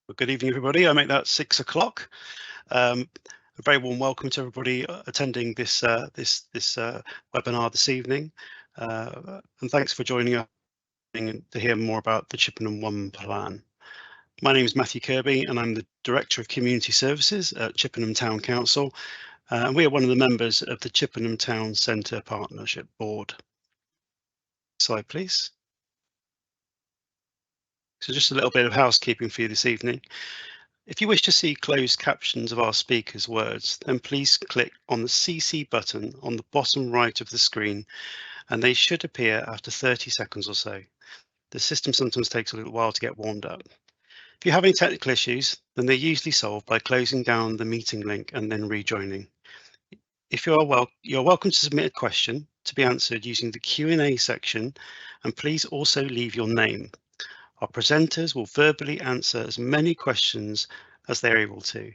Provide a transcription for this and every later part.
Well, good evening, everybody. I make that 6 o'clock. A very warm welcome to everybody attending this webinar this evening, and thanks for joining us to hear more about the Chippenham One Plan. My name is Matthew Kirby, and I'm the Director of Community Services at Chippenham Town Council, and we are one of the members of the Chippenham Town Centre Partnership Board. Slide, please. So just a little bit of housekeeping for you this evening. If you wish to see closed captions of our speakers' words, then please click on the CC button on the bottom right of the screen, and they should appear after 30 seconds or so. The system sometimes takes a little while to get warmed up. If you have any technical issues, then they're usually solved by closing down the meeting link and then rejoining. If you're welcome to submit a question to be answered using the Q&A section, and please also leave your name. Our presenters will verbally answer as many questions as they're able to.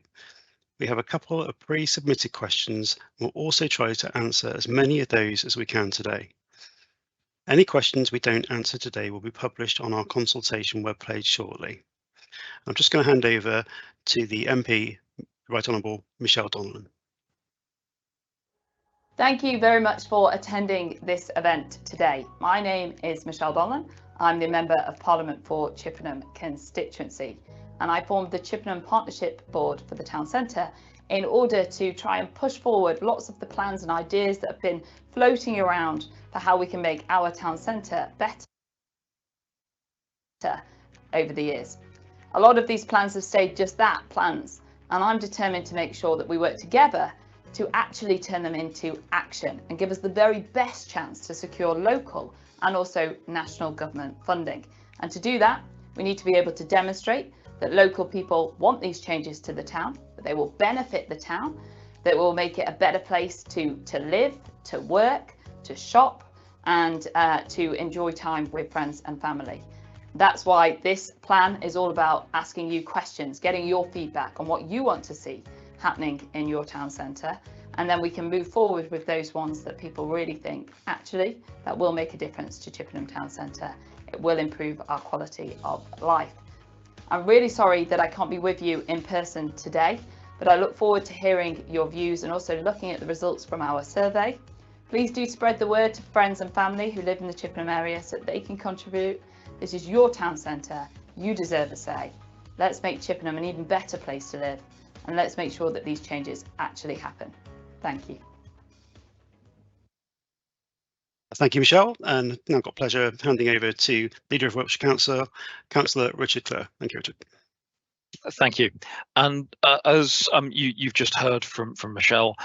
We have a couple of pre-submitted questions. We'll also try to answer as many of those as we can today. Any questions we don't answer today will be published on our consultation webpage shortly. I'm just going to hand over to the MP, Right Honourable Michelle Donlan. Thank you very much for attending this event today. My name is Michelle Donlan. I'm the Member of Parliament for Chippenham constituency, and I formed the Chippenham Partnership Board for the Town Centre in order to try and push forward lots of the plans and ideas that have been floating around for how we can make our town centre better over the years. A lot of these plans have stayed just that, plans, and I'm determined to make sure that we work together to actually turn them into action and give us the very best chance to secure local and also national government funding. And to do that, we need to be able to demonstrate that local people want these changes to the town, that they will benefit the town, that will make it a better place to live, to work, to shop, and to enjoy time with friends and family. That's why this plan is all about asking you questions, getting your feedback on what you want to see happening in your town centre, and then we can move forward with those ones that people really think, actually, that will make a difference to Chippenham Town Centre. It will improve our quality of life. I'm really sorry that I can't be with you in person today, but I look forward to hearing your views and also looking at the results from our survey. Please do spread the word to friends and family who live in the Chippenham area so that they can contribute. This is your town centre. You deserve a say. Let's make Chippenham an even better place to live, and let's make sure that these changes actually happen. Thank you. Thank you, Michelle. And now I've got pleasure of handing over to Leader of Wiltshire Council, Councillor Richard Clare. Thank you, Richard. Thank you. And as you've just heard from Michelle,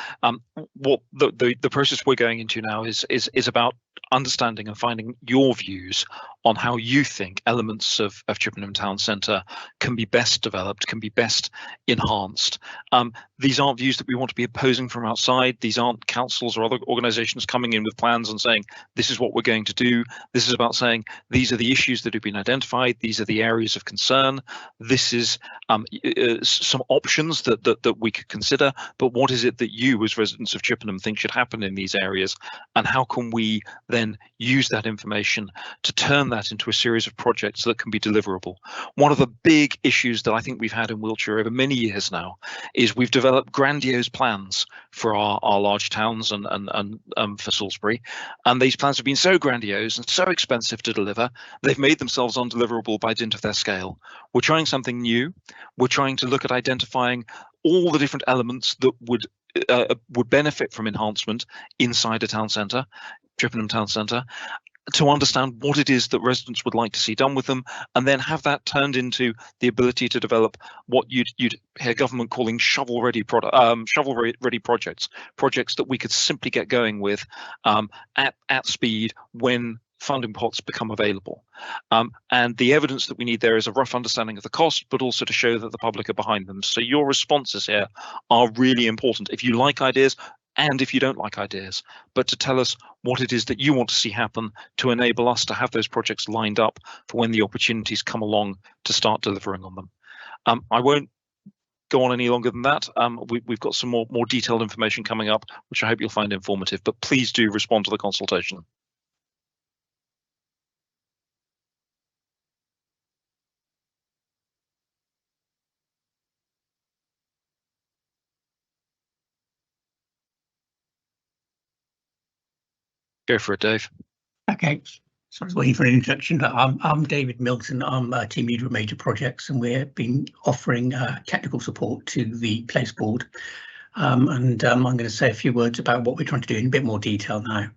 what the process we're going into now is about understanding and finding your views on how you think elements of Chippenham Town Centre can be best developed, can be best enhanced. These aren't views that we want to be opposing from outside. These aren't councils or other organisations coming in with plans and saying, this is what we're going to do. This is about saying, these are the issues that have been identified. These are the areas of concern. This is some options that we could consider. But what is it that you as residents of Chippenham think should happen in these areas? And how can we then use that information to turn that into a series of projects that can be deliverable? One of the big issues that I think we've had in Wiltshire over many years now is we've developed grandiose plans for our large towns and for Salisbury, and these plans have been so grandiose and so expensive to deliver, they've made themselves undeliverable by dint of their scale. We're trying something new. We're trying to look at identifying all the different elements that would benefit from enhancement inside a town centre, Chippenham Town Centre, to understand what it is that residents would like to see done with them, and then have that turned into the ability to develop what you'd hear government calling shovel-ready projects that we could simply get going with at speed when funding pots become available. And the evidence that we need there is a rough understanding of the cost, but also to show that the public are behind them. So your responses here are really important. If you like ideas, and if you don't like ideas, but to tell us what it is that you want to see happen to enable us to have those projects lined up for when the opportunities come along to start delivering on them. I won't go on any longer than that. We've got some more detailed information coming up, which I hope you'll find informative, but please do respond to the consultation. Go for it, Dave. Okay, so I was waiting for an introduction. I'm David Milton. I'm a team leader of major projects, and we've been offering technical support to the Place Board. I'm going to say a few words about what we're trying to do in a bit more detail now.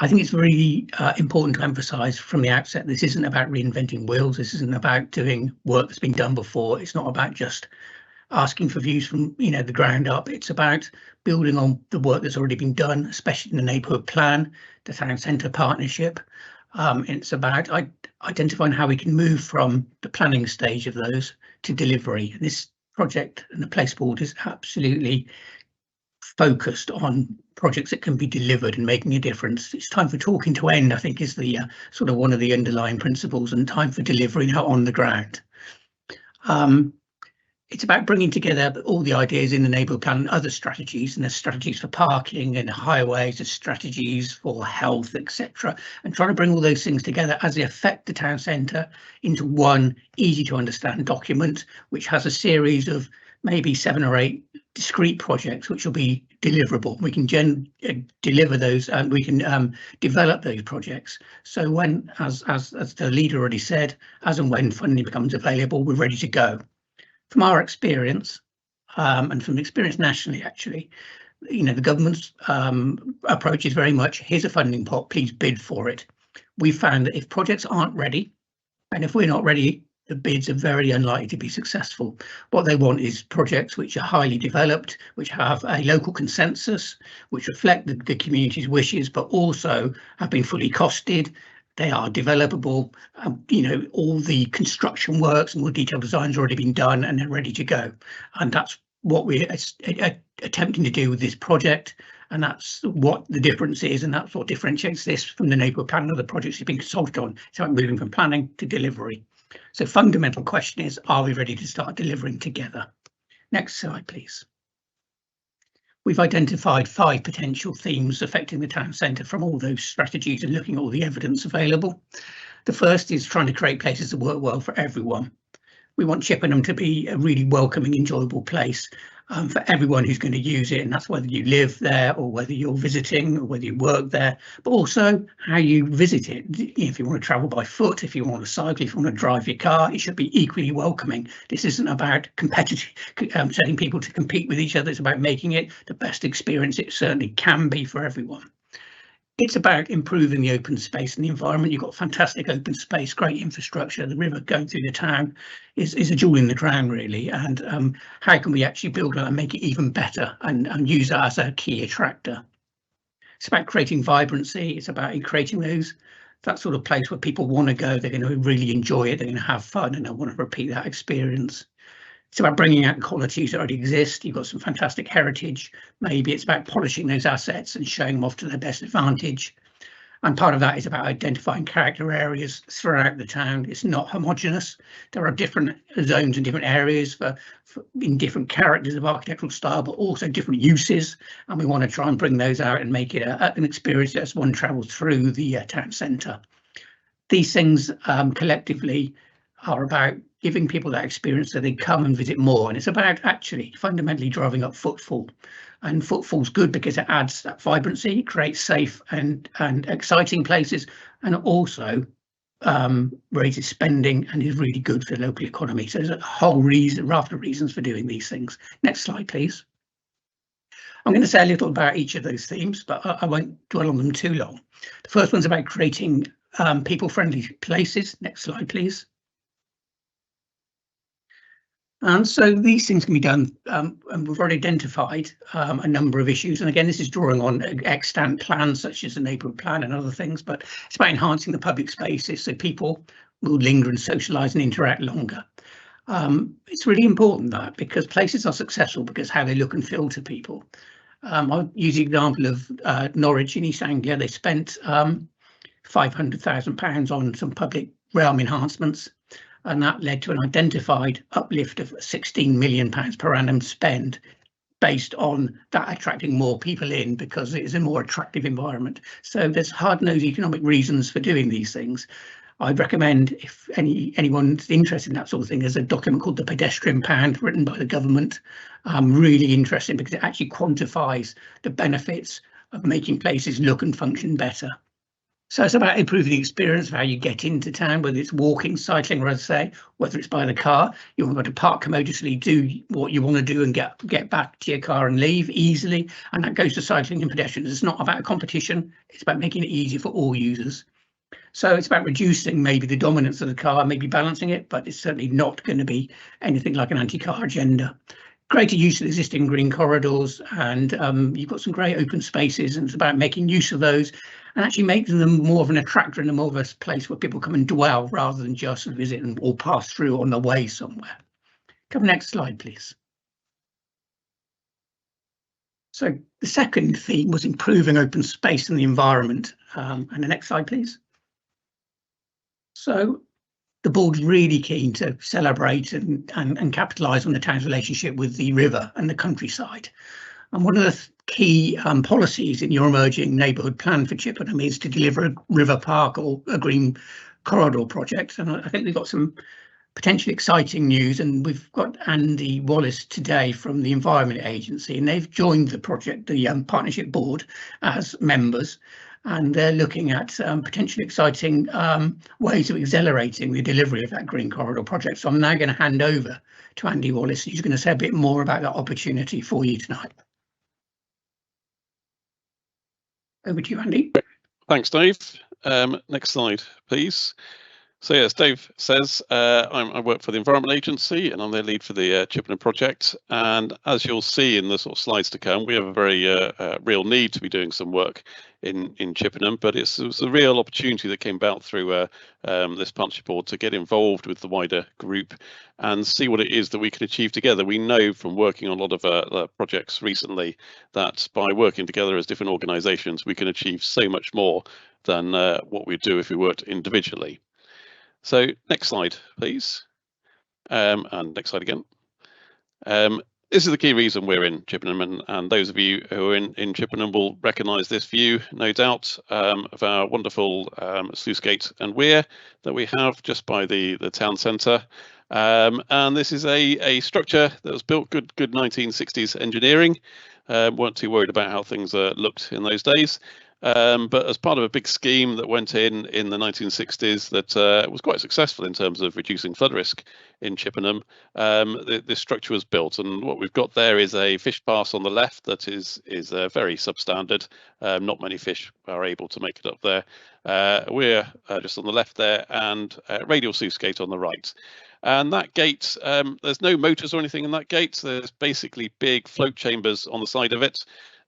I think it's really important to emphasise from the outset, this isn't about reinventing wheels. This isn't about doing work that's been done before. It's not about just asking for views from the ground up. It's about building on the work that's already been done, especially in the neighbourhood plan, the town centre partnership. It's about identifying how we can move from the planning stage of those to delivery. And this project and the Place Board is absolutely focused on projects that can be delivered and making a difference. It's time for talking to end, I think, is the sort of one of the underlying principles, and time for delivery now on the ground. It's about bringing together all the ideas in the neighbourhood plan and other strategies, and there's strategies for parking and highways, there's strategies for health, etc., and trying to bring all those things together as they affect the town centre into one easy to understand document, which has a series of maybe 7 or 8 discrete projects which will be deliverable. We can deliver those, and we can develop those projects. So when, as the leader already said, as and when funding becomes available, we're ready to go. From our experience, and from experience nationally, actually, the government's approach is very much, here's a funding pot, please bid for it. We found that if projects aren't ready, and if we're not ready, the bids are very unlikely to be successful. What they want is projects which are highly developed, which have a local consensus, which reflect the community's wishes, but also have been fully costed. They are developable, all the construction works and all the detailed designs already been done and they're ready to go. And that's what we're attempting to do with this project. And that's what the difference is. And that's what differentiates this from the neighbourhood plan and other projects you've been consulted on. It's about moving from planning to delivery. So fundamental question is, are we ready to start delivering together? Next slide, please. We've identified 5 potential themes affecting the town centre from all those strategies and looking at all the evidence available. The first is trying to create places that work well for everyone. We want Chippenham to be a really welcoming, enjoyable place for everyone who's going to use it, and that's whether you live there or whether you're visiting or whether you work there, but also how you visit it. If you want to travel by foot, if you want to cycle, if you want to drive your car, it should be equally welcoming. This isn't about setting people to compete with each other. It's about making it the best experience it certainly can be for everyone. It's about improving the open space and the environment. You've got fantastic open space, great infrastructure. The river going through the town is a jewel in the crown, really. And how can we actually build it and make it even better and use that as a key attractor? It's about creating vibrancy. It's about creating that sort of place where people want to go. They're going to really enjoy it. They're going to have fun and they want to repeat that experience. It's about bringing out qualities that already exist. You've got some fantastic heritage. Maybe it's about polishing those assets and showing them off to their best advantage. And part of that is about identifying character areas throughout the town. It's not homogenous. There are different zones and different areas in different characters of architectural style, but also different uses. And we want to try and bring those out and make it an experience as one travels through the town centre. These things collectively are about giving people that experience so they come and visit more. And it's about actually fundamentally driving up footfall. And footfall's good because it adds that vibrancy, creates safe and exciting places, and also raises spending and is really good for the local economy. So there's a whole raft of reasons for doing these things. Next slide, please. I'm going to say a little about each of those themes, but I won't dwell on them too long. The first one's about creating people-friendly places. Next slide, please. And so these things can be done, and we've already identified a number of issues. And again, this is drawing on extant plans such as the neighbourhood plan and other things, but it's about enhancing the public spaces so people will linger and socialise and interact longer. It's really important that because places are successful because how they look and feel to people. I'll use the example of Norwich in East Anglia. They spent £500,000 on some public realm enhancements, and that led to an identified uplift of £16 million per annum spend based on that attracting more people in because it is a more attractive environment. So there's hard-nosed economic reasons for doing these things. I'd recommend, if anyone's interested in that sort of thing, there's a document called the Pedestrian Pound written by the government. Really interesting because it actually quantifies the benefits of making places look and function better. So it's about improving the experience of how you get into town, whether it's walking, cycling, or as I say, whether it's by the car. You want to park commodiously, do what you want to do and get back to your car and leave easily. And that goes to cycling and pedestrians. It's not about a competition. It's about making it easy for all users. So it's about reducing maybe the dominance of the car, maybe balancing it, but it's certainly not going to be anything like an anti-car agenda. Greater use of existing green corridors, and you've got some great open spaces, and it's about making use of those and actually making them more of an attractor and more of a place where people come and dwell rather than just visit or pass through on the way somewhere. Come next slide, please. So the second theme was improving open space and the environment. And the next slide, please. So the board's really keen to celebrate and capitalise on the town's relationship with the river and the countryside. And one of the key policies in your emerging neighbourhood plan for Chippenham is to deliver a river park or a green corridor project. And I think we've got some potentially exciting news, and we've got Andy Wallace today from the Environment Agency, and they've joined the project, the partnership board, as members. And they're looking at potentially exciting ways of accelerating the delivery of that Green Corridor project. So I'm now going to hand over to Andy Wallace. He's going to say a bit more about that opportunity for you tonight. Over to you, Andy. Thanks, Dave. Next slide, please. So yes, Dave says, I work for the Environment Agency and I'm their lead for the Chippenham project. And as you'll see in the sort of slides to come, we have a very real need to be doing some work in Chippenham, but it was a real opportunity that came about through this partnership board to get involved with the wider group and see what it is that we can achieve together. We know from working on a lot of projects recently that by working together as different organisations, we can achieve so much more than what we'd do if we worked individually. So next slide, please. And next slide again. This is the key reason we're in Chippenham, and those of you who are in Chippenham will recognise this view, no doubt, of our wonderful sluice gate and weir that we have just by the town centre. And this is a structure that was built good 1960s engineering. Weren't too worried about how things looked in those days. But as part of a big scheme that went in the 1960s that was quite successful in terms of reducing flood risk in Chippenham, this structure was built, and what we've got there is a fish pass on the left that is very substandard. Not many fish are able to make it up there. We're just on the left there, and radial sluice gate on the right. And that gate, there's no motors or anything in that gate. There's basically big float chambers on the side of it.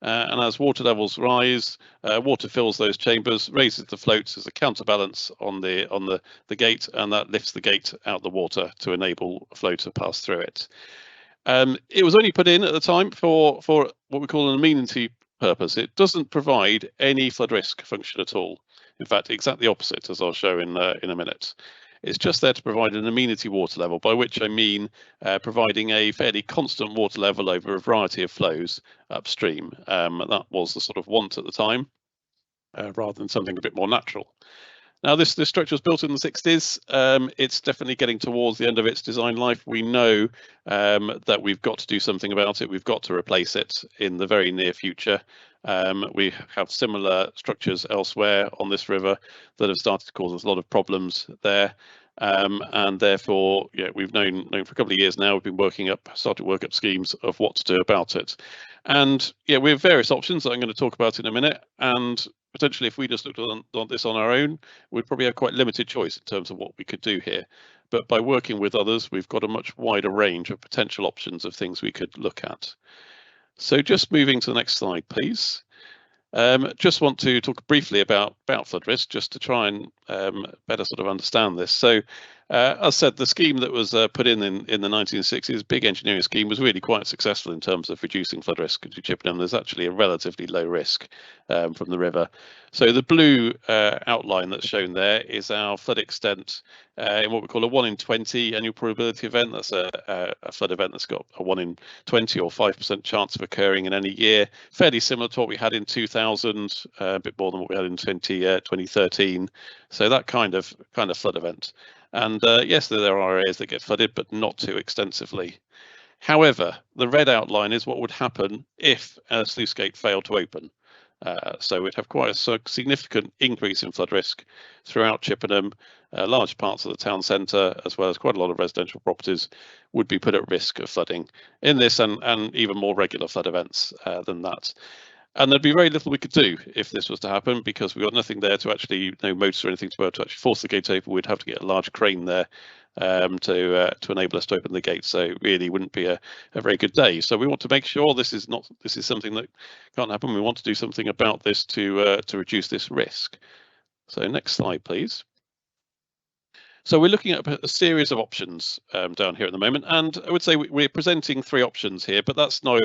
And as water levels rise, water fills those chambers, raises the floats as a counterbalance on the gate, and that lifts the gate out the water to enable a flow to pass through it. It was only put in at the time for what we call an amenity purpose. It doesn't provide any flood risk function at all. In fact, exactly the opposite, as I'll show in a minute. It's just there to provide an amenity water level, by which I mean providing a fairly constant water level over a variety of flows upstream. That was the sort of want at the time, rather than something a bit more natural. Now, this structure was built in the 60s. It's definitely getting towards the end of its design life. We know that we've got to do something about it. We've got to replace it in the very near future. We have similar structures elsewhere on this river that have started to cause us a lot of problems there. And therefore, yeah, we've known for a couple of years now, we've been started to work up schemes of what to do about it. And yeah, we have various options that I'm going to talk about in a minute. And potentially, if we just looked on this on our own, we'd probably have quite limited choice in terms of what we could do here. But by working with others, we've got a much wider range of potential options of things we could look at. So just moving to the next slide, please. Just want to talk briefly about flood risk, just to try and better sort of understand this. So, as I said, the scheme that was put in the 1960s, big engineering scheme, was really quite successful in terms of reducing flood risk to Chippenham. There's actually a relatively low risk from the river. So the blue outline that's shown there is our flood extent in what we call a 1 in 20 annual probability event. That's a flood event that's got a 1 in 20 or 5% chance of occurring in any year. Fairly similar to what we had in 2000, a bit more than what we had in 2013. So that kind of flood event. And yes, there are areas that get flooded, but not too extensively. However, the red outline is what would happen if a sluice gate failed to open. So we'd have quite a significant increase in flood risk throughout Chippenham. Large parts of the town centre, as well as quite a lot of residential properties, would be put at risk of flooding in this and even more regular flood events than that. And there'd be very little we could do if this was to happen, because we've got nothing there to actually, no motors or anything to be able to actually force the gate open. We'd have to get a large crane there to enable us to open the gate. So it really wouldn't be a very good day. So we want to make sure this is something that can't happen. We want to do something about this to reduce this risk. So next slide, please. So we're looking at a series of options down here at the moment, and I would say we're presenting 3 options here, but that's not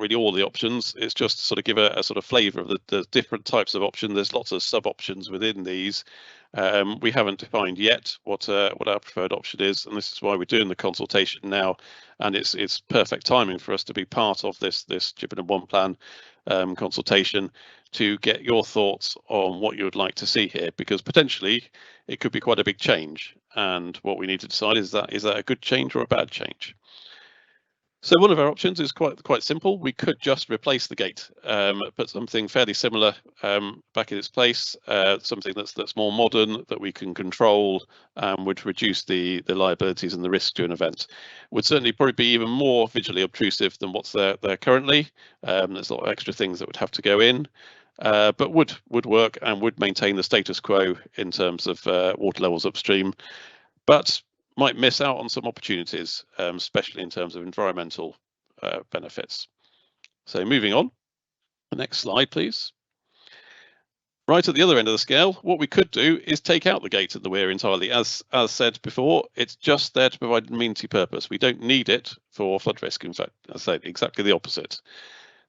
really all the options. It's just to sort of give a sort of flavour of the different types of options. There's lots of sub options within these. We haven't defined yet what our preferred option is, and this is why we're doing the consultation now. And it's perfect timing for us to be part of this Chippenham One Plan consultation to get your thoughts on what you would like to see here, because potentially it could be quite a big change. And what we need to decide is that a good change or a bad change. So one of our options is quite simple. We could just replace the gate, put something fairly similar back in its place, something that's more modern, that we can control, would reduce the liabilities and the risk to an event. Would certainly probably be even more visually obtrusive than what's there currently. There's a lot of extra things that would have to go in, but would work and would maintain the status quo in terms of water levels upstream, but might miss out on some opportunities, especially in terms of environmental benefits. So moving on, the next slide, please. Right at the other end of the scale, what we could do is take out the gate at the weir entirely. As said before, it's just there to provide an amenity purpose. We don't need it for flood risk. In fact, as I said, exactly the opposite.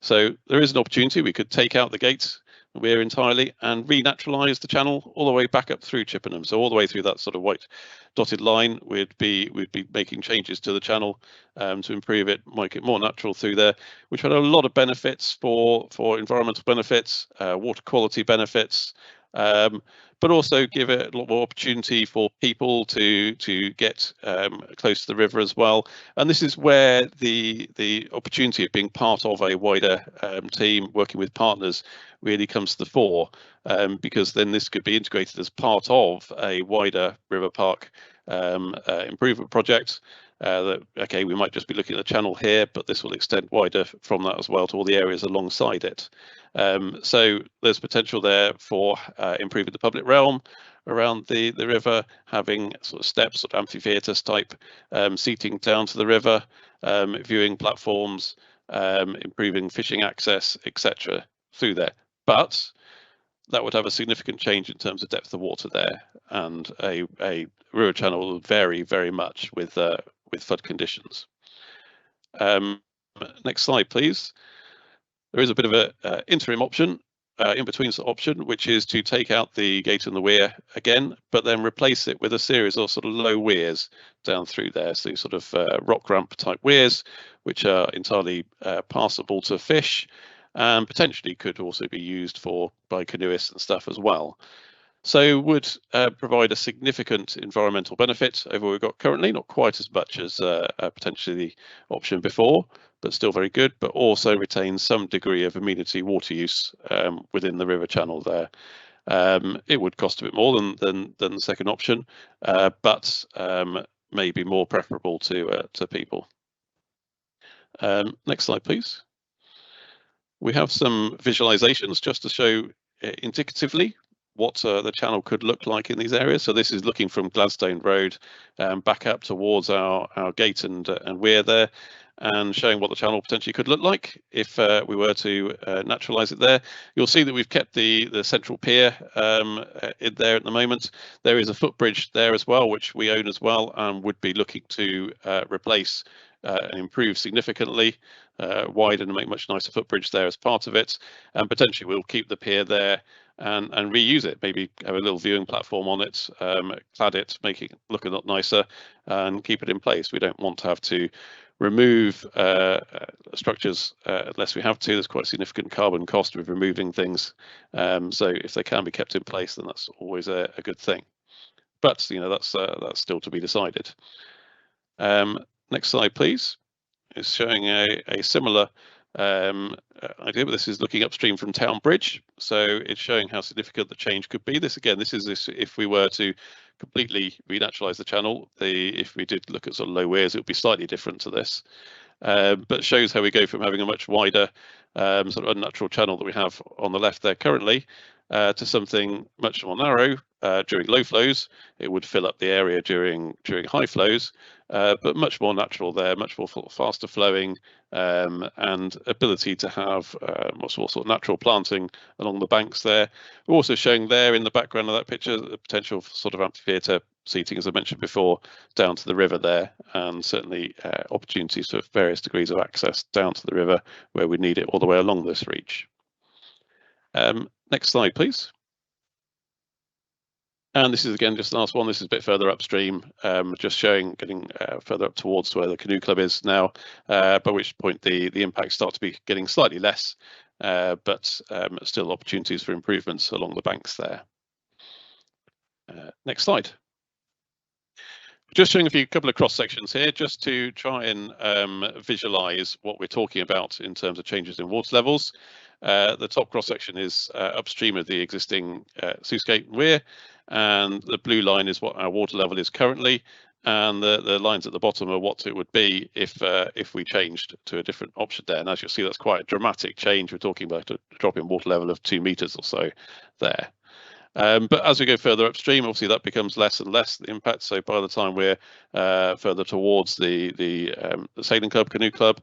So there is an opportunity. We could take out the gate weir entirely and renaturalise the channel all the way back up through Chippenham. So all the way through that sort of white dotted line, we'd be making changes to the channel to improve it, make it more natural through there, which had a lot of benefits for environmental benefits, water quality benefits, but also give it a lot more opportunity for people to get close to the river as well. And this is where the opportunity of being part of a wider team, working with partners, really comes to the fore, because then this could be integrated as part of a wider river park improvement project. That, okay, we might just be looking at the channel here, but this will extend wider from that as well to all the areas alongside it. So there's potential there for improving the public realm around the river, having sort of steps, sort of amphitheatres type seating down to the river, viewing platforms, improving fishing access, etc. through there. But that would have a significant change in terms of depth of water there, and a river channel will vary very much with flood conditions. Next slide, please. There is a bit of an interim option, in-between option, which is to take out the gate and the weir again, but then replace it with a series of sort of low weirs down through there. So sort of rock ramp type weirs, which are entirely passable to fish, and potentially could also be used by canoeists and stuff as well. So would provide a significant environmental benefit over what we've got currently, not quite as much as potentially the option before, but still very good, but also retains some degree of amenity water use within the river channel there. It would cost a bit more than the second option, but may be more preferable to people. Next slide, please. We have some visualizations just to show indicatively what the channel could look like in these areas. So this is looking from Gladstone Road back up towards our gate and weir there, and showing what the channel potentially could look like if we were to naturalise it there. You'll see that we've kept the central pier in there at the moment. There is a footbridge there as well, which we own as well, and would be looking to replace and improve significantly, widen and make much nicer footbridge there as part of it. And potentially we'll keep the pier there and reuse it, maybe have a little viewing platform on it, clad it, make it look a lot nicer, and keep it in place. We don't want to have to remove structures unless we have to. There's quite a significant carbon cost with removing things. So if they can be kept in place, then that's always a good thing. But that's still to be decided. Next slide, please. It's showing a similar idea, but this is looking upstream from Town Bridge, so it's showing how significant the change could be. This is if we were to completely renaturalize the channel. If we did look at sort of low weirs, it would be slightly different to this, but shows how we go from having a much wider sort of unnatural channel that we have on the left there currently to something much more narrow during low flows. It would fill up the area during high flows, but much more natural there, much more faster flowing, and ability to have more sort of natural planting along the banks there. We're also showing there in the background of that picture the potential for sort of amphitheatre seating, as I mentioned before, down to the river there, and certainly opportunities for various degrees of access down to the river where we need it all the way along this reach. Next slide, please. And this is again just the last one. This is a bit further upstream, just showing getting further up towards where the canoe club is now, by which point the impacts start to be getting slightly less, but still opportunities for improvements along the banks there. Next slide. Just showing a couple of cross sections here, just to try and visualize what we're talking about in terms of changes in water levels. The top cross section is upstream of the existing sluice gate and weir, and the blue line is what our water level is currently, and the lines at the bottom are what it would be if we changed to a different option there. And as you'll see, that's quite a dramatic change. We're talking about a drop in water level of 2 meters or so there. But as we go further upstream, obviously that becomes less and less the impact. So by the time we're further towards the sailing club, canoe club,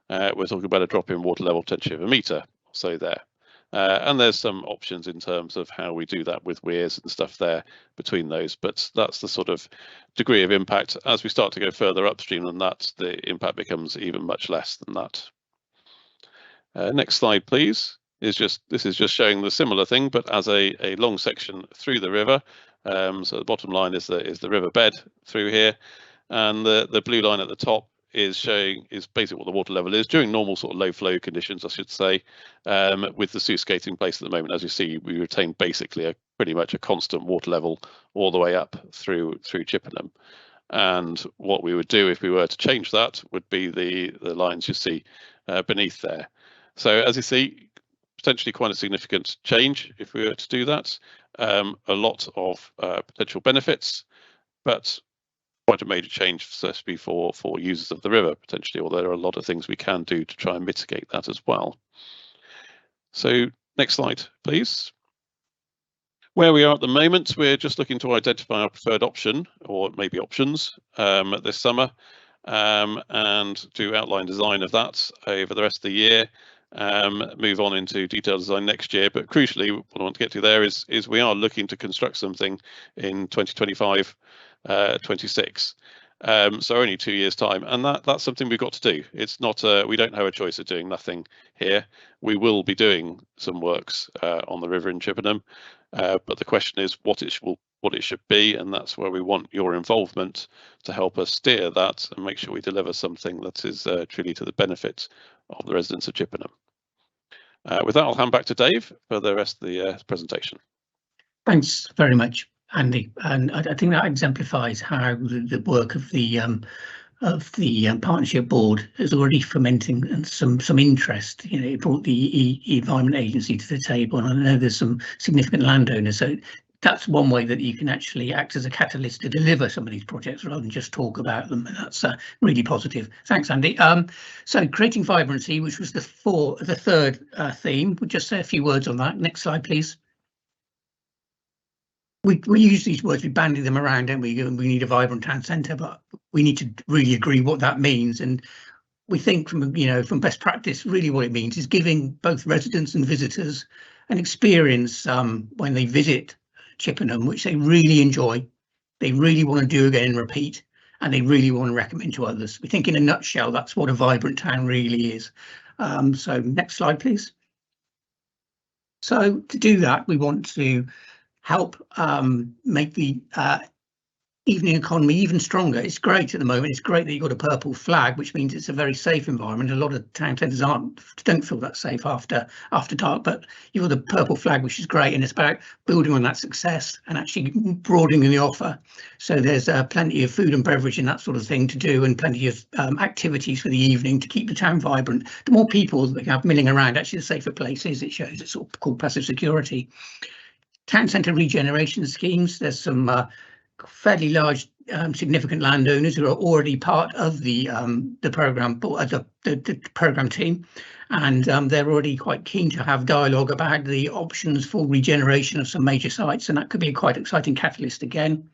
we're talking about a drop in water level potentially of 1 meter or so there. And there's some options in terms of how we do that with weirs and stuff there between those, but that's the sort of degree of impact. As we start to go further upstream than that, the impact becomes even much less than that. Next slide, please. This is just showing the similar thing, but as a long section through the river. So the bottom line is the river bed through here, and the blue line at the top is basically what the water level is during normal sort of low flow conditions, I should say, with the sluice gate in place at the moment. As you see, we retain basically pretty much a constant water level all the way up through Chippenham. And what we would do if we were to change that would be the lines you see beneath there. So as you see, potentially quite a significant change if we were to do that. A lot of potential benefits, but quite a major change, especially for users of the river potentially, although there are a lot of things we can do to try and mitigate that as well. So next slide, please. Where we are at the moment, we're just looking to identify our preferred option, or maybe options, this summer, and do outline design of that over the rest of the year. Move on into detailed design next year, but crucially what I want to get to there is we are looking to construct something in 2025, 26, so only 2 years time, and that's something we've got to do. It's not we don't have a choice of doing nothing here. We will be doing some works on the river in Chippenham, but the question is what it should be, and that's where we want your involvement to help us steer that and make sure we deliver something that is truly to the benefit of the residents of Chippenham. With that, I'll hand back to Dave for the rest of the presentation. Thanks very much, Andy. And I think that exemplifies how the work of the partnership board is already fomenting some interest. You know, it brought the Environment Agency to the table, and I know there's some significant landowners. So that's one way that you can actually act as a catalyst to deliver some of these projects rather than just talk about them. And that's really positive. Thanks, Andy. So creating vibrancy, which was the third theme. We'll just say a few words on that. Next slide, please. We use these words, we bandy them around, don't we? We need a vibrant town centre, but we need to really agree what that means. And we think from best practice, really what it means is giving both residents and visitors an experience when they visit Chippenham, which they really enjoy, they really want to do again and repeat, and they really want to recommend to others. We think in a nutshell, that's what a vibrant town really is. So next slide, please. So to do that, we want to help make the evening economy even stronger. It's great at the moment. It's great that you've got a purple flag, which means it's a very safe environment. A lot of town centres don't feel that safe after dark, but you've got the purple flag, which is great, and it's about building on that success and actually broadening the offer. So there's plenty of food and beverage and that sort of thing to do, and plenty of activities for the evening to keep the town vibrant. The more people that we have milling around, actually the safer place is. It shows it's sort of called passive security. Town centre regeneration schemes. There's some fairly large, significant landowners who are already part of the programme, the programme team, and they're already quite keen to have dialogue about the options for regeneration of some major sites, and that could be a quite exciting catalyst again.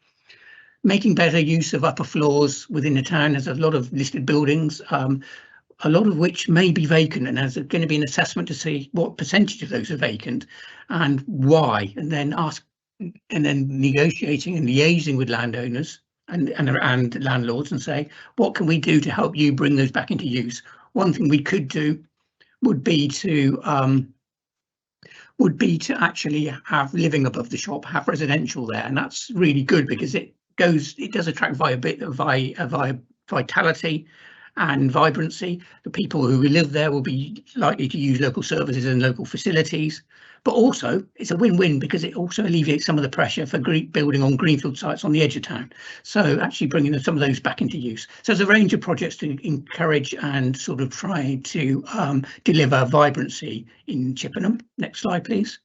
Making better use of upper floors within the town. There's a lot of listed buildings, a lot of which may be vacant, and there's going to be an assessment to see what percentage of those are vacant and why, and then negotiating and liaising with landowners and landlords and say, what can we do to help you bring those back into use? One thing we could do would be to actually have living above the shop, have residential there, and that's really good because it does attract vitality and vibrancy. The people who live there will be likely to use local services and local facilities, but also it's a win-win because it also alleviates some of the pressure for building on greenfield sites on the edge of town. So actually bringing some of those back into use. So there's a range of projects to encourage and sort of try to deliver vibrancy in Chippenham. Next slide, please.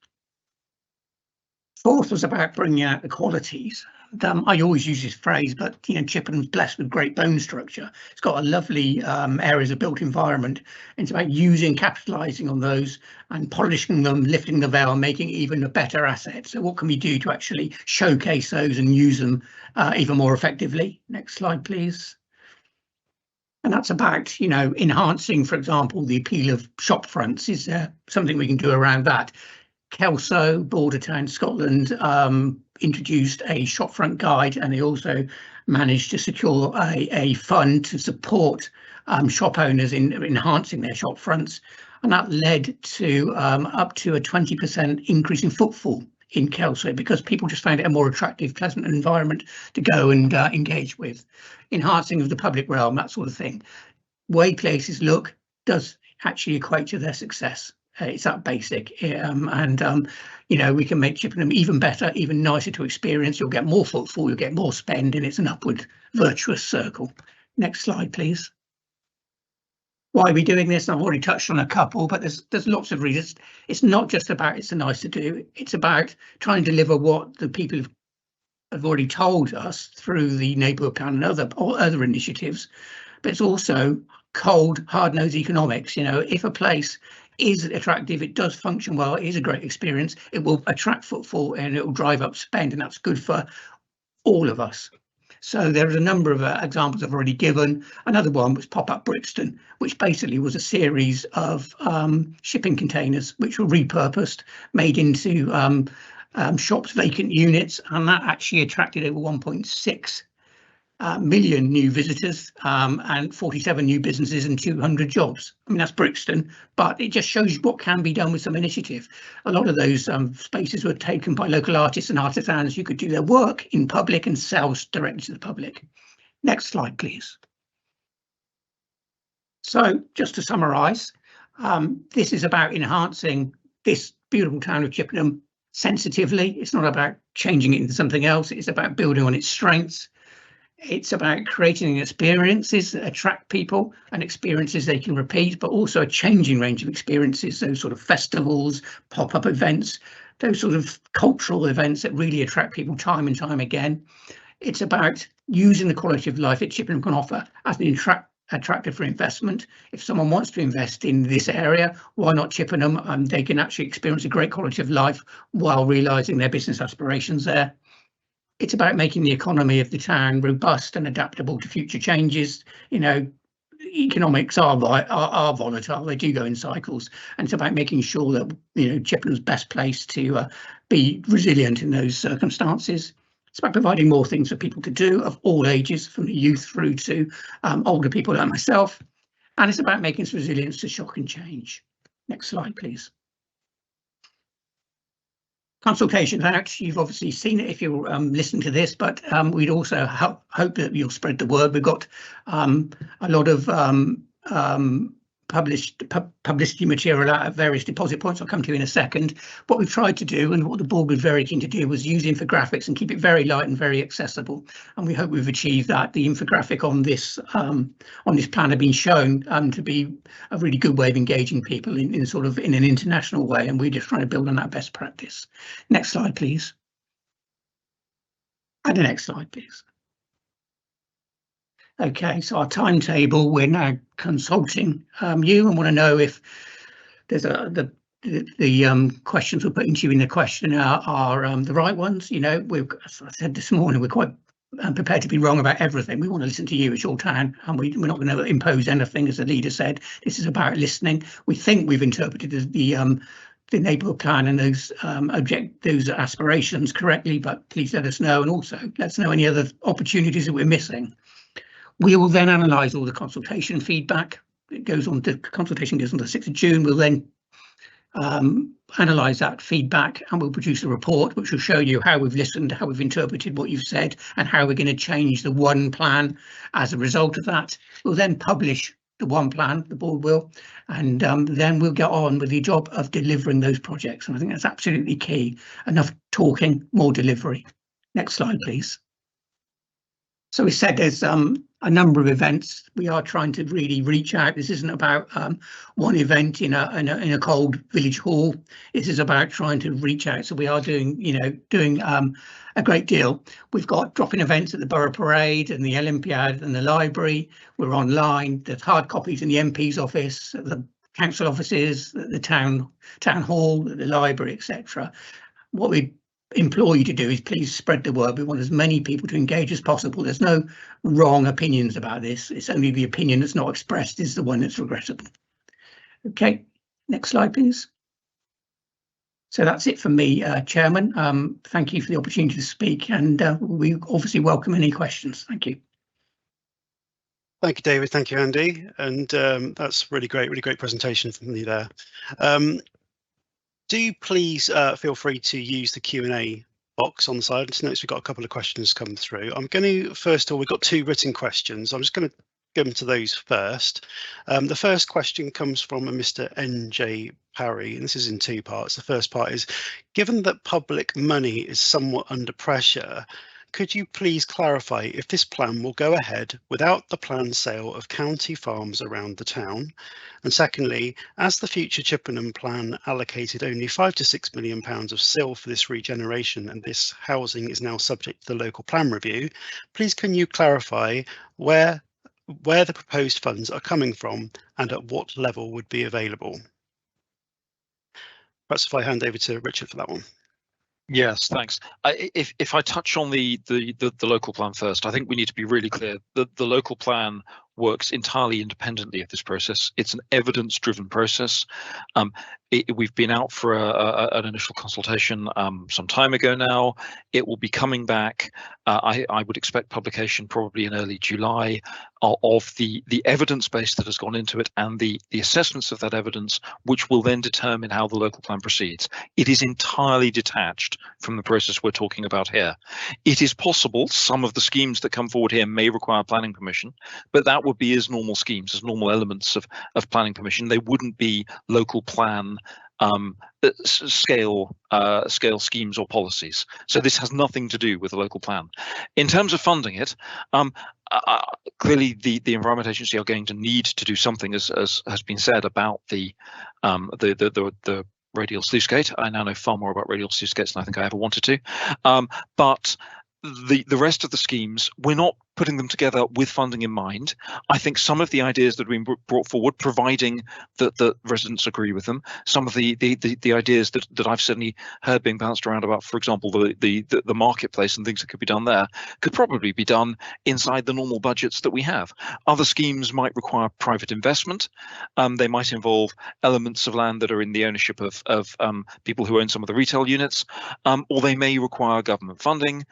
Fourth was about bringing out the qualities. I always use this phrase, but Chippenham's blessed with great bone structure. It's got a lovely areas of built environment. And it's about capitalising on those and polishing them, lifting the veil, and making even a better asset. So what can we do to actually showcase those and use them even more effectively? Next slide, please. And that's about, enhancing, for example, the appeal of shop fronts. Is there something we can do around that? Kelso, border town, Scotland, introduced a shopfront guide, and they also managed to secure a fund to support shop owners in enhancing their shop fronts, and that led to up to a 20% increase in footfall in Kelso because people just found it a more attractive, pleasant environment to go and engage with. Enhancing of the public realm, that sort of thing. Way places look does actually equate to their success. It's that basic, we can make Chippenham even better, even nicer to experience. You'll get more footfall, you'll get more spend, and it's an upward virtuous circle. Next slide, please. Why are we doing this? I've already touched on a couple, but there's lots of reasons. It's not just about it's nice to do. It's about trying to deliver what the people have already told us through the neighbourhood plan and other initiatives. But it's also cold, hard-nosed economics. If a place is attractive, it does function well, it is a great experience, it will attract footfall and it will drive up spend, and that's good for all of us. So there's a number of examples I've already given. Another one was Pop-Up Brixton, which basically was a series of shipping containers which were repurposed, made into shops, vacant units, and that actually attracted over 1.6 million new visitors and 47 new businesses and 200 jobs. I mean, that's Brixton, but it just shows you what can be done with some initiative. A lot of those spaces were taken by local artists and artisans who could do their work in public and sell directly to the public. Next slide, please. So just to summarise, this is about enhancing this beautiful town of Chippenham sensitively. It's not about changing it into something else. It's about building on its strengths. It's about creating experiences that attract people and experiences they can repeat, but also a changing range of experiences, those sort of festivals, pop-up events, those sort of cultural events that really attract people time and time again. It's about using the quality of life that Chippenham can offer as an attractive for investment. If someone wants to invest in this area, why not Chippenham? They can actually experience a great quality of life while realising their business aspirations there. It's about making the economy of the town robust and adaptable to future changes. Economics are volatile, they do go in cycles, and it's about making sure that Chippenham's best placed to be resilient in those circumstances. It's about providing more things for people to do of all ages, from the youth through to older people like myself, and it's about making us resilient to shock and change. Next slide, please. Consultations out. You've obviously seen it if you're listening to this, but we'd also hope that you'll spread the word. We've got a lot of publicity material out at various deposit points. I'll come to in a second. What we've tried to do, and what the board was very keen to do, was use infographics and keep it very light and very accessible. And we hope we've achieved that. The infographic on this plan have been shown to be a really good way of engaging people in sort of in an international way. And we're just trying to build on that best practice. Next slide, please. And the next slide, please. Okay, so our timetable, we're now consulting you and want to know if there's the questions we're putting to you in the questionnaire are the right ones. You know, as I said this morning, we're quite prepared to be wrong about everything. We want to listen to you. It's your town, and we're not going to impose anything, as the leader said. This is about listening. We think we've interpreted the neighbourhood plan and those those aspirations correctly, but please let us know, and also let us know any other opportunities that we're missing. We will then analyse all the consultation feedback. The consultation goes on the 6th of June. We'll then analyse that feedback, and we'll produce a report which will show you how we've listened, how we've interpreted what you've said, and how we're going to change the one plan as a result of that. We'll then publish the one plan, the board will, and then we'll get on with the job of delivering those projects. And I think that's absolutely key. Enough talking, more delivery. Next slide, please. So we said there's a number of events. We are trying to really reach out. This isn't about one event in a cold village hall. This is about trying to reach out. So we are doing a great deal. We've got drop-in events at the Borough Parade and the Olympiad and the library. We're online. There's hard copies in the MP's office, the council offices, the town hall, the library, etc. What we implore you to do is please spread the word. We want as many people to engage as possible. There's no wrong opinions about this. It's only the opinion that's not expressed is the one that's regrettable. Okay, next slide, please. So that's it from me, Chairman. Thank you for the opportunity to speak, and we obviously welcome any questions. Thank you. Thank you, David. Thank you, Andy. And that's really great presentation from you there. Do please feel free to use the Q&A box on the side. I just noticed we've got a couple of questions come through. I'm going to, first of all, we've got 2 written questions. I'm just going to go into those first. The first question comes from a Mr. NJ Parry, and this is in 2 parts. The first part is, given that public money is somewhat under pressure, could you please clarify if this plan will go ahead without the planned sale of county farms around the town? And secondly, as the future Chippenham plan allocated only £5 to £6 million of SIL for this regeneration, and this housing is now subject to the local plan review, please can you clarify where the proposed funds are coming from and at what level would be available? Perhaps if I hand over to Richard for that one. Yes, thanks. If I touch on the local plan first, I think we need to be really clear that the local plan works entirely independently of this process. It's an evidence-driven process. We've been out for an initial consultation some time ago now. It will be coming back. I would expect publication probably in early July of the evidence base that has gone into it and the assessments of that evidence, which will then determine how the local plan proceeds. It is entirely detached from the process we're talking about here. It is possible some of the schemes that come forward here may require planning permission, but that would be as normal schemes, as normal elements of planning permission. They wouldn't be local plan scale schemes or policies. So this has nothing to do with the local plan. In terms of funding it, clearly the Environment Agency are going to need to do something, as has been said, about the radial sluice gate. I now know far more about radial sluice gates than I think I ever wanted to. But the rest of the schemes, we're not putting them together with funding in mind. I think some of the ideas that have been brought forward, providing that the residents agree with them, some of the ideas that I've certainly heard being bounced around about, for example, the marketplace and things that could be done there, could probably be done inside the normal budgets that we have. Other schemes might require private investment. They might involve elements of land that are in the ownership of people who own some of the retail units, or they may require government funding.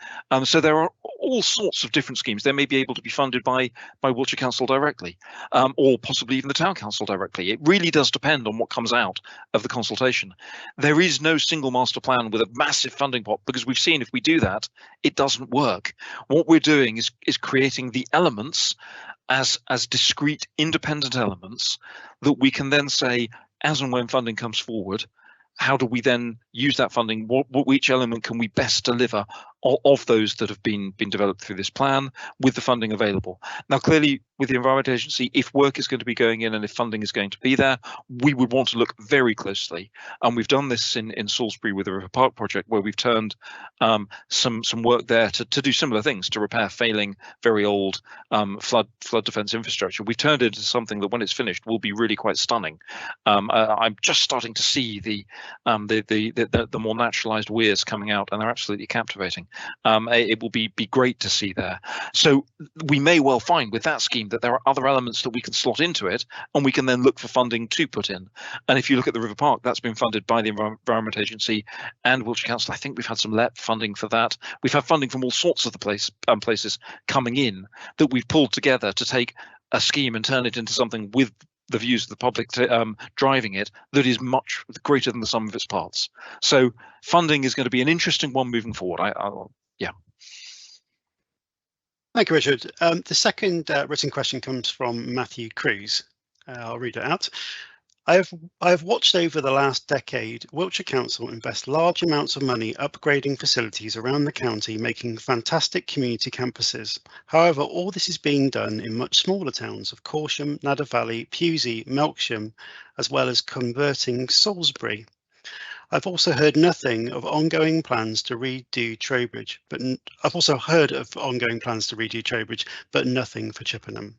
So there are all sorts of different schemes. There may be able to be funded by Wiltshire Council directly, or possibly even the Town Council directly. It really does depend on what comes out of the consultation. There is no single master plan with a massive funding pot, because we've seen if we do that, it doesn't work. What we're doing is creating the elements as discrete, independent elements that we can then say, as and when funding comes forward, how do we then use that funding? Which element can we best deliver of those that have been developed through this plan with the funding available? Now, clearly, with the Environment Agency, if work is going to be going in and if funding is going to be there, we would want to look very closely. And we've done this in Salisbury with the River Park project, where we've turned some work there to do similar things, to repair failing, very old flood defence infrastructure. We've turned it into something that, when it's finished, will be really quite stunning. I'm just starting to see the more naturalised weirs coming out, and they're absolutely captivating. It will be great to see there. So we may well find with that scheme that there are other elements that we can slot into it, and we can then look for funding to put in. And if you look at the River Park, that's been funded by the Environment Agency and Wiltshire Council. I think we've had some LEP funding for that. We've had funding from all sorts of the places coming in that we've pulled together to take a scheme and turn it into something with the views of the public driving it, that is much greater than the sum of its parts. So funding is going to be an interesting one moving forward. Yeah. Thank you, Richard. The second written question comes from Matthew Cruz. I'll read it out. I have watched over the last decade Wiltshire Council invest large amounts of money upgrading facilities around the county, making fantastic community campuses. However, all this is being done in much smaller towns of Corsham, Nadder Valley, Pewsey, Melksham, as well as converting Salisbury. I've also heard nothing of ongoing plans to redo Trowbridge, but nothing for Chippenham.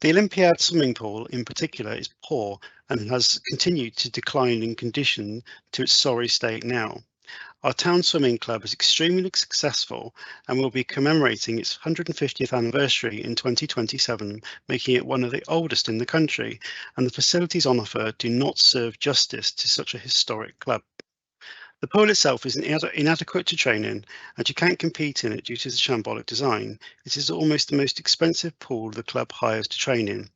The Olympiad swimming pool in particular is poor and has continued to decline in condition to its sorry state now. Our town swimming club is extremely successful and will be commemorating its 150th anniversary in 2027, making it one of the oldest in the country, and the facilities on offer do not serve justice to such a historic club. The pool itself is inadequate to train in, and you can't compete in it due to the shambolic design. It is almost the most expensive pool the club hires to train in.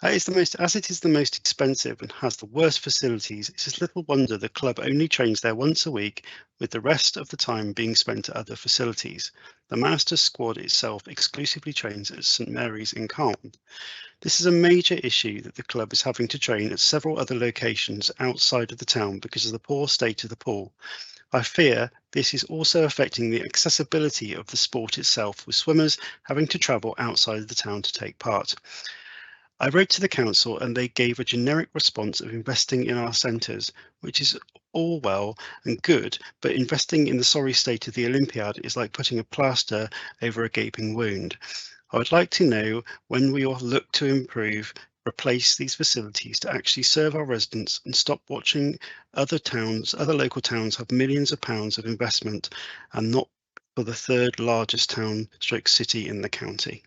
As it is the most expensive and has the worst facilities, it is little wonder the club only trains there once a week, with the rest of the time being spent at other facilities. The Masters squad itself exclusively trains at St Mary's in Calne. This is a major issue that the club is having to train at several other locations outside of the town because of the poor state of the pool. I fear this is also affecting the accessibility of the sport itself, with swimmers having to travel outside of the town to take part. I wrote to the council and they gave a generic response of investing in our centres, which is all well and good, but investing in the sorry state of the Olympiad is like putting a plaster over a gaping wound. I would like to know when we will look to replace these facilities to actually serve our residents and stop watching other local towns have millions of pounds of investment and not for the third largest town / city in the county.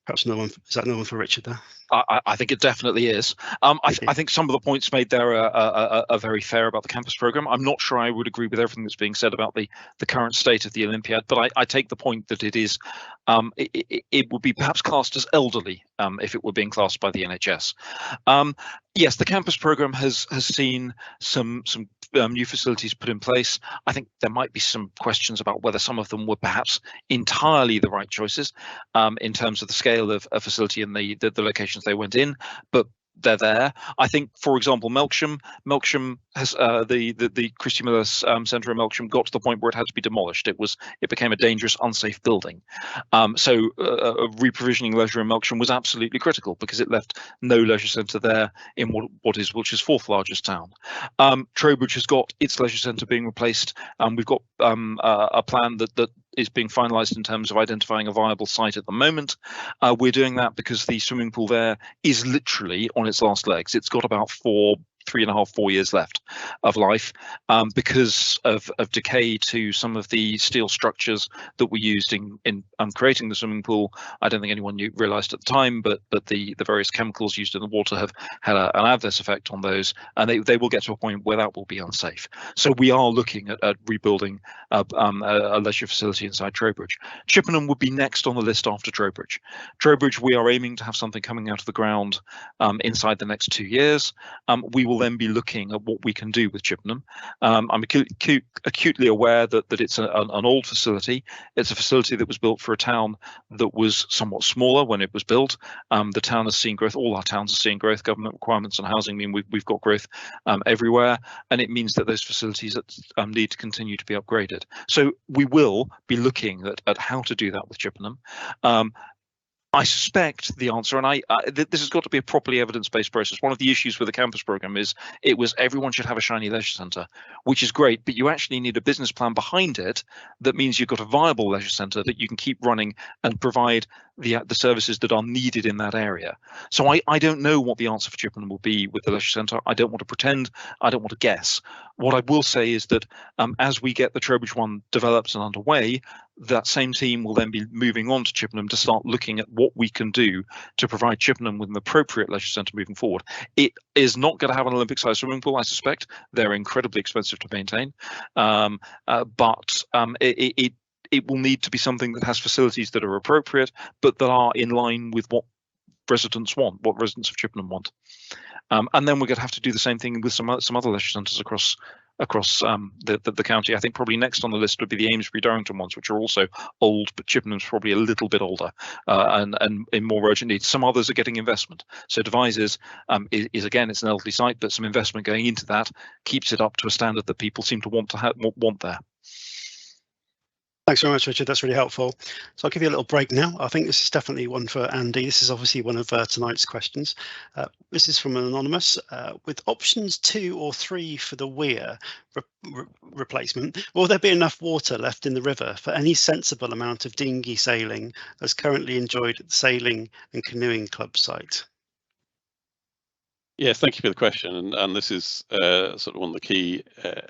Perhaps is that no one for Richard there? I think it definitely is. I think some of the points made there are very fair about the campus programme. I'm not sure I would agree with everything that's being said about the current state of the Olympiad, but I take the point that it is it would be perhaps classed as elderly if it were being classed by the NHS. Yes, the campus programme has seen some new facilities put in place. I think there might be some questions about whether some of them were perhaps entirely the right choices in terms of the scale of a facility and the locations they went in, but they're there. I think, for example, Melksham has the Christy Miller Centre in Melksham got to the point where it had to be demolished. It became a dangerous, unsafe building. So reprovisioning leisure in Melksham was absolutely critical because it left no leisure centre there in what is Wiltshire's fourth largest town. Trowbridge has got its leisure centre being replaced. We've got a plan that is being finalised in terms of identifying a viable site at the moment. We're doing that because the swimming pool there is literally on its last legs. It's got about 4 3.5, 4 years left of life because of decay to some of the steel structures that were used in creating the swimming pool. I don't think anyone realised at the time, but the various chemicals used in the water have had an adverse effect on those, and they will get to a point where that will be unsafe. So we are looking at rebuilding a leisure facility inside Trowbridge. Chippenham would be next on the list after Trowbridge. Trowbridge, we are aiming to have something coming out of the ground inside the next 2 years. We will then be looking at what we can do with Chippenham. I'm acutely aware that it's an old facility. It's a facility that was built for a town that was somewhat smaller when it was built. The town has seen growth. All our towns are seeing growth. Government requirements on housing mean we've got growth everywhere, and it means that those facilities need to continue to be upgraded. So we will be looking at how to do that with Chippenham. I suspect the answer, and this has got to be a properly evidence-based process. One of the issues with the campus program is it was everyone should have a shiny leisure centre, which is great, but you actually need a business plan behind it that means you've got a viable leisure centre that you can keep running and provide the services that are needed in that area. So I don't know what the answer for Chippenham will be with the leisure centre. I don't want to pretend. I don't want to guess. What I will say is that as we get the Trowbridge one developed and underway, that same team will then be moving on to Chippenham to start looking at what we can do to provide Chippenham with an appropriate leisure centre moving forward. It is not going to have an Olympic-sized swimming pool, I suspect. They're incredibly expensive to maintain, but it will need to be something that has facilities that are appropriate, but that are in line with what residents want, what residents of Chippenham want. And then we're going to have to do the same thing with some other leisure centres across the county. I think probably next on the list would be the Amesbury-Durrington ones, which are also old, but Chippenham's probably a little bit older and in more urgent need. Some others are getting investment. So Devizes is again, it's an elderly site, but some investment going into that keeps it up to a standard that people seem to want there. Thanks very much, Richard. That's really helpful. So I'll give you a little break now. I think this is definitely one for Andy. This is obviously one of tonight's questions. This is from an anonymous. With options 2 or 3 for the weir replacement, will there be enough water left in the river for any sensible amount of dinghy sailing as currently enjoyed at the Sailing and Canoeing Club site? Yes, thank you for the question, and this is sort of one of the key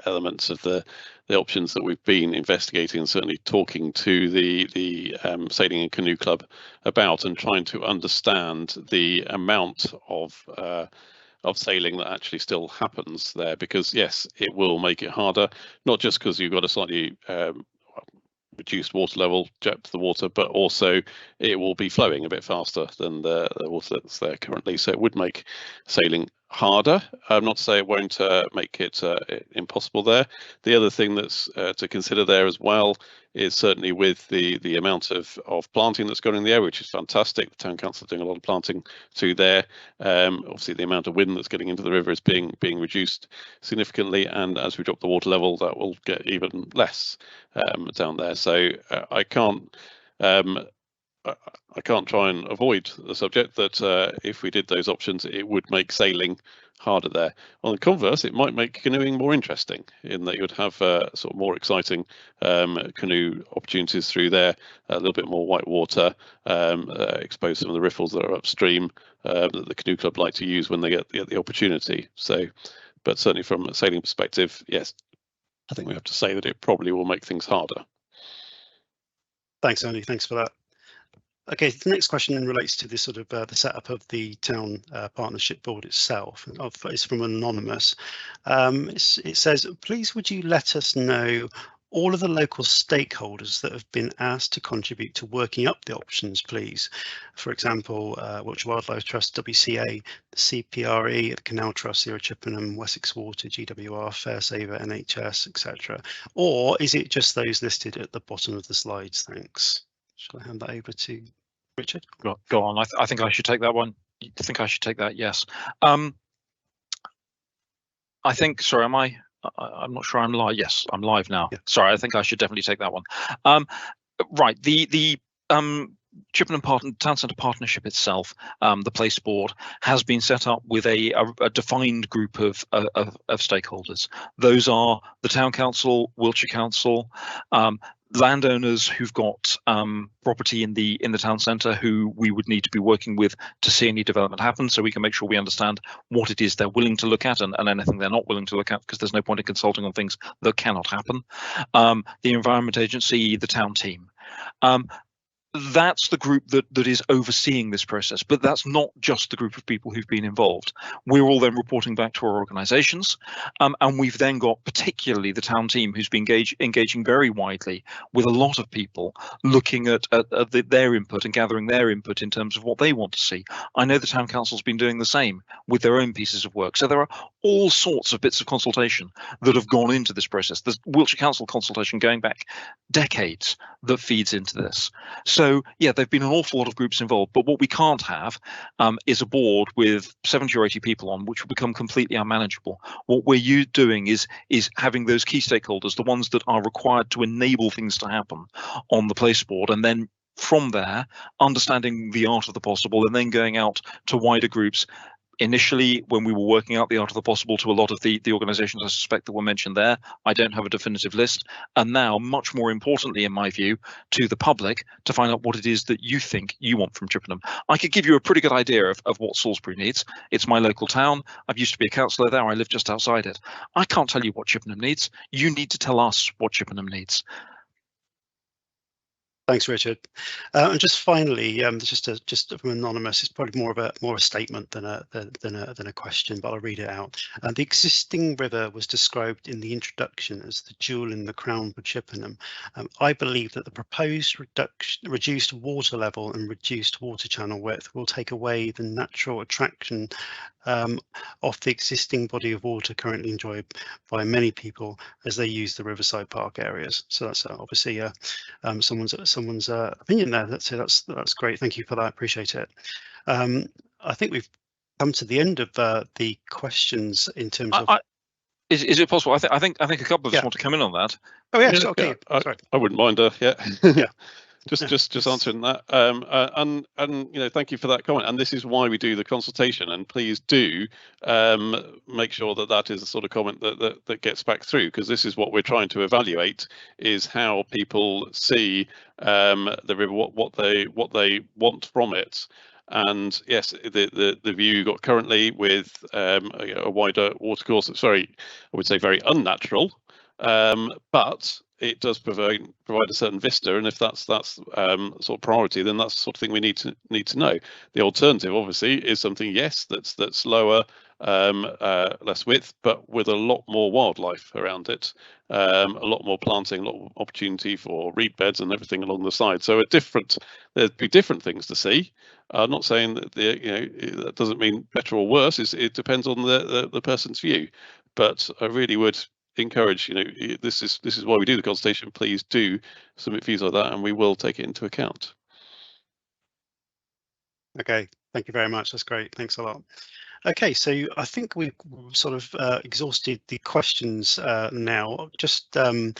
elements of the options that we've been investigating and certainly talking to the Sailing and Canoe Club about, and trying to understand the amount of sailing that actually still happens there, because yes, it will make it harder, not just because you've got a slightly reduced water level, depth of the water, but also it will be flowing a bit faster than the water that's there currently. So it would make sailing harder. Not to say it won't make it impossible there. The other thing that's to consider there as well is certainly with the amount of planting that's going in the area, which is fantastic. The town council is doing a lot of planting too there. Obviously the amount of wind that's getting into the river is being reduced significantly, and as we drop the water level, that will get even less down there. So I can't try and avoid the subject that if we did those options, it would make sailing harder there. On the converse, it might make canoeing more interesting, in that you'd have sort of more exciting canoe opportunities through there, a little bit more white water, expose some of the riffles that are upstream that the canoe club like to use when they get the opportunity. So, but certainly from a sailing perspective, yes, I think we have to say that it probably will make things harder. Thanks, Andy. Thanks for that. Okay, the next question relates to this sort of the setup of the town partnership board itself. It's from an anonymous. It says, please would you let us know all of the local stakeholders that have been asked to contribute to working up the options, please. For example, Wiltshire Wildlife Trust, WCA, the CPRE, the Canal Trust, Zero Chippenham, Wessex Water, GWR, Fairsaver, NHS, etc. Or is it just those listed at the bottom of the slides? Thanks. Shall I hand that over to Richard? Go on. I think I should take that one. You think I should take that? Yes. I think. Sorry, am I? I'm not sure I'm live. Yes, I'm live now. Yeah. Sorry, I think I should definitely take that one. Right. The Chippenham Town Centre Partnership itself, the Place Board, has been set up with a defined group of stakeholders. Those are the Town Council, Wiltshire Council, landowners who've got property in the town centre who we would need to be working with to see any development happen, so we can make sure we understand what it is they're willing to look at and anything they're not willing to look at, because there's no point in consulting on things that cannot happen. The Environment Agency, the town team. That's the group that is overseeing this process, but that's not just the group of people who've been involved. We're all then reporting back to our organisations, and we've then got particularly the town team who's been engaging very widely with a lot of people, looking at their input and gathering their input in terms of what they want to see. I know the town council's been doing the same with their own pieces of work. So there are all sorts of bits of consultation that have gone into this process. There's Wiltshire Council consultation going back decades that feeds into this. So yeah, there've been an awful lot of groups involved, but what we can't have is a board with 70 or 80 people on, which will become completely unmanageable. What we're doing is having those key stakeholders, the ones that are required to enable things to happen, on the Place Board, and then from there understanding the art of the possible, and then going out to wider groups. Initially, when we were working out the art of the possible to a lot of the organisations I suspect that were mentioned there, I don't have a definitive list. And now, much more importantly, in my view, to the public, to find out what it is that you think you want from Chippenham. I could give you a pretty good idea of what Salisbury needs. It's my local town. I've used to be a councillor there. I live just outside it. I can't tell you what Chippenham needs. You need to tell us what Chippenham needs. Thanks, Richard. And just finally, just from anonymous, it's probably more of a statement than a question, but I'll read it out. The existing river was described in the introduction as the jewel in the crown for Chippenham. I believe that the proposed reduced water level and reduced water channel width will take away the natural attraction of the existing body of water currently enjoyed by many people as they use the Riverside Park areas. So that's obviously someone's opinion there. That's great. Thank you for that. Appreciate it. I think we've come to the end of the questions in terms of. Is it possible? I think a couple of us want to come in on that. Oh yes, okay. Yeah, I wouldn't mind. Yeah. Yeah. Just answering that, and thank you for that comment. And this is why we do the consultation. And please do make sure that is the sort of comment that gets back through, because this is what we're trying to evaluate: is how people see the river, what they want from it. And yes, the view you got currently with a wider watercourse that's I would say very unnatural, but it does provide a certain vista, and if that's sort of priority, then that's the sort of thing we need to know. The alternative, obviously, is something that's lower, less width, but with a lot more wildlife around it, a lot more planting, a lot more opportunity for reed beds and everything along the side. So there'd be different things to see. I'm not saying that that doesn't mean better or worse. It depends on the person's view, but I really would encourage, this is why we do the consultation. Please do submit views like that, and we will take it into account. Okay, thank you very much. That's great. Thanks a lot. Okay, so I think we've sort of exhausted the questions now. Just before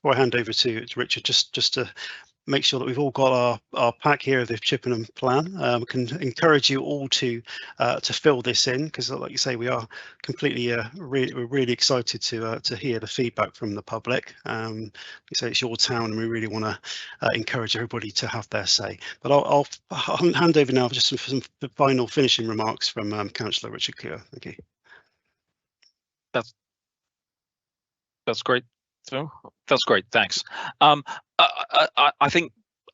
I hand over to Richard, just to make sure that we've all got our pack here of the Chippenham plan. We can encourage you all to fill this in, because like you say, we are completely we're really excited to hear the feedback from the public. You say it's your town, and we really want to encourage everybody to have their say. But I'll hand over now for some final finishing remarks from Councillor Richard Clear. Thank you. That's great. So that's great. Thanks. I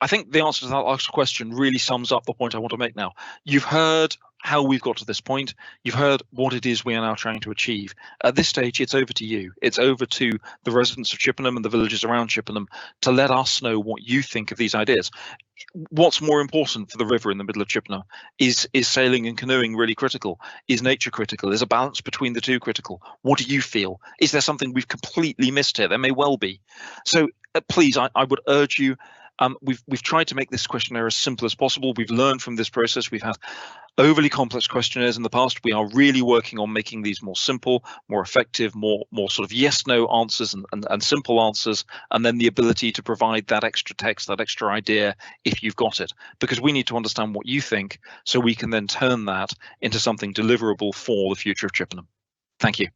think the answer to that last question really sums up the point I want to make now. You've heard how we've got to this point. You've heard what it is we are now trying to achieve. At this stage, it's over to you. It's over to the residents of Chippenham and the villages around Chippenham to let us know what you think of these ideas. What's more important for the river in the middle of Chippenham? Is sailing and canoeing really critical? Is nature critical? Is a balance between the two critical? What do you feel? Is there something we've completely missed here? There may well be. So please, I would urge you, We've tried to make this questionnaire as simple as possible. We've learned from this process. We've had overly complex questionnaires in the past. We are really working on making these more simple, more effective, more sort of yes/no answers and simple answers, and then the ability to provide that extra text, that extra idea if you've got it, because we need to understand what you think so we can then turn that into something deliverable for the future of Chippenham. Thank you.